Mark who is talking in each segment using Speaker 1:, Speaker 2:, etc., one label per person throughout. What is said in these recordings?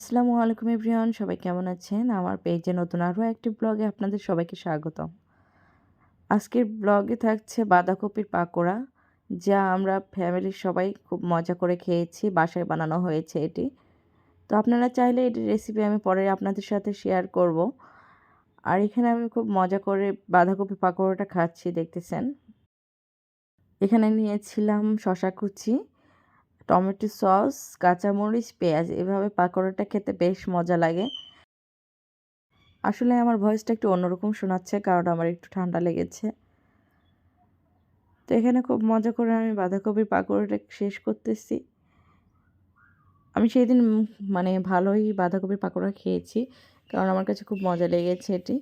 Speaker 1: আসসালামু আলাইকুম এভরিওয়ান, সবাই কেমন আছেন? আমার পেজে নতুন আরও একটি ব্লগে আপনাদের সবাইকে স্বাগতম। আজকের ব্লগে থাকছে বাঁধাকপির পাকোড়া, যা আমরা ফ্যামিলির সবাই খুব মজা করে খেয়েছি। বাসায় বানানো হয়েছে এটি। তো আপনারা চাইলে এটির রেসিপি আমি পরে আপনাদের সাথে শেয়ার করব। আর এখানে আমি খুব মজা করে বাঁধাকপি পাকোড়াটা খাচ্ছি, দেখতেছেন। এখানে নিয়েছিলাম শসা কুচি, টমেটো সস, কাঁচামরিচ, পেঁয়াজ। এভাবে পাকোড়াটা খেতে বেশ মজা লাগে। আসলে আমার ভয়েসটা একটু অন্যরকম শোনাচ্ছে, কারণ আমার একটু ঠান্ডা লেগেছে। তো এখানে খুব মজা করে আমি বাঁধাকপির পাকোড়াটা শেষ করতেছি। আমি সেদিন মানে ভালোই বাঁধাকপির পাকোড়া খেয়েছি, কারণ আমার কাছে খুব মজা লেগেছে এটি।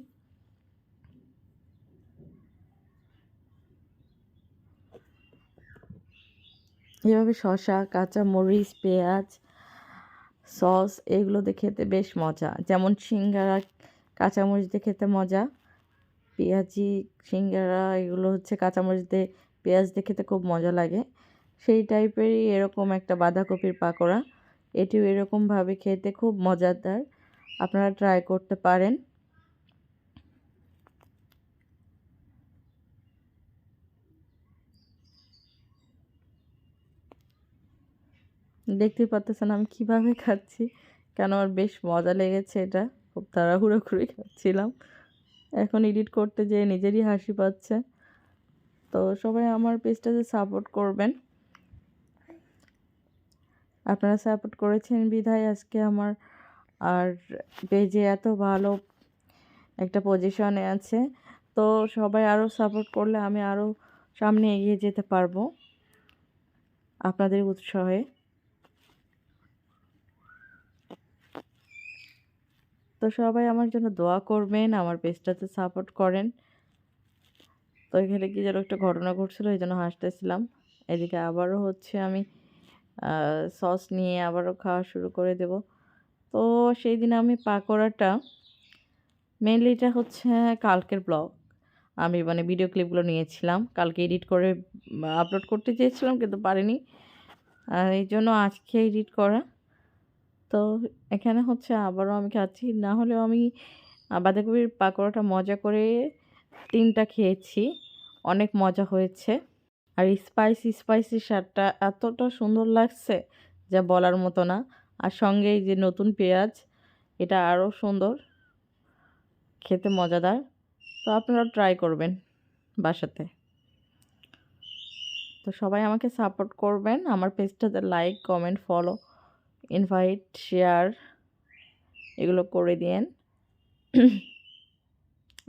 Speaker 1: এভাবে শসা, কাঁচামরিচ, পেঁয়াজ, সস এগুলো দিয়ে খেতে বেশ মজা। যেমন সিঙ্গারা কাঁচামরিচ দিয়ে খেতে মজা, পেঁয়াজি সিঙ্গারা এগুলো হচ্ছে কাঁচামরিচ দিয়ে পেঁয়াজ দিয়ে খেতে খুব মজা লাগে। সেই টাইপেরই এরকম একটা বাঁধাকপির পাকোড়া, এটিও এরকমভাবে খেতে খুব মজাদার। আপনারা ট্রাই করতে পারেন। দেখতেই পাচ্ছেন আমি কিভাবে খাচ্ছি, কেন আমার বেশ মজা লেগেছে। এটা খুব তাড়াহুড়ো করে খাচ্ছিলাম, এখন এডিট করতে যেয়ে নিজেরই হাসি পাচ্ছে। তো সবাই আমার পেজটাতে সাপোর্ট করবেন। আপনারা সাপোর্ট করেছেন বিধায় আজকে আমার আর পেজে এত ভালো একটা পজিশনে আছে। তো সবাই আরও সাপোর্ট করলে আমি আরও সামনে এগিয়ে যেতে পারবো আপনাদের উৎসাহে। তো সবাই আমার জন্য দোয়া করবেন, আমার পেজটাতে সাপোর্ট করেন। তো এখানে কি যেন একটা ঘটনা ঘটছিল, এই জন্য হাসতেছিলাম। এদিকে আবারও হচ্ছে আমি সস নিয়ে আবারও খাওয়া শুরু করে দেব। তো সেই দিন আমি পাকোড়াটা মেনলি, এটা হচ্ছে কালকের ব্লগ। আমি মানে ভিডিও ক্লিপগুলো নিয়েছিলাম, কালকে এডিট করে আপলোড করতে চেয়েছিলাম কিন্তু পারিনি, আর এই জন্য আজকে এডিট করা। তো এখানে হচ্ছে আবারও আমি খাচ্ছি, না হলেও আমি বাঁধাকপির পাকোড়াটা মজা করে 3টা খেয়েছি, অনেক মজা হয়েছে। আর স্পাইসি স্পাইসি স্বাদটা এতটা সুন্দর লাগছে যা বলার মতো না। আর সঙ্গে এই যে নতুন পেঁয়াজ, এটা আরও সুন্দর, খেতে মজাদার। তো আপনারা ট্রাই করবেন বাসাতে। তো সবাই আমাকে সাপোর্ট করবেন, আমার পেজটাতে like, comment, follow, invite, share এগুলো করে দিয়েন।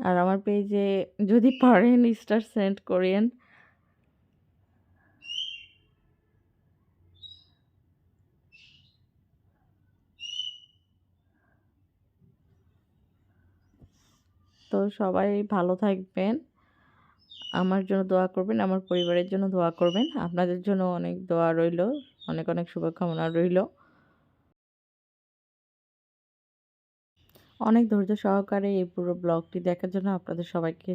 Speaker 1: আর আমার পেজে যদি পারেন স্টার সেন্ড করিয়েন। তো সবাই ভালো থাকবেন, আমার জন্য দোয়া করবেন, আমার পরিবারের জন্য দোয়া করবেন। আপনাদের জন্য অনেক দোয়া রইল, অনেক অনেক শুভকামনা রইল। অনেক ধৈর্য সহকারে এই পুরো ব্লগটি দেখার জন্য আপনাদের সবাইকে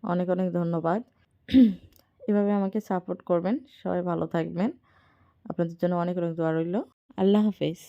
Speaker 1: অনেক অনেক ধন্যবাদ। এভাবে আমাকে সাপোর্ট করবেন, সবাই ভালো থাকবেন। আপনাদের জন্য অনেক অনেক দোয়া রইল। আল্লাহ হাফেজ।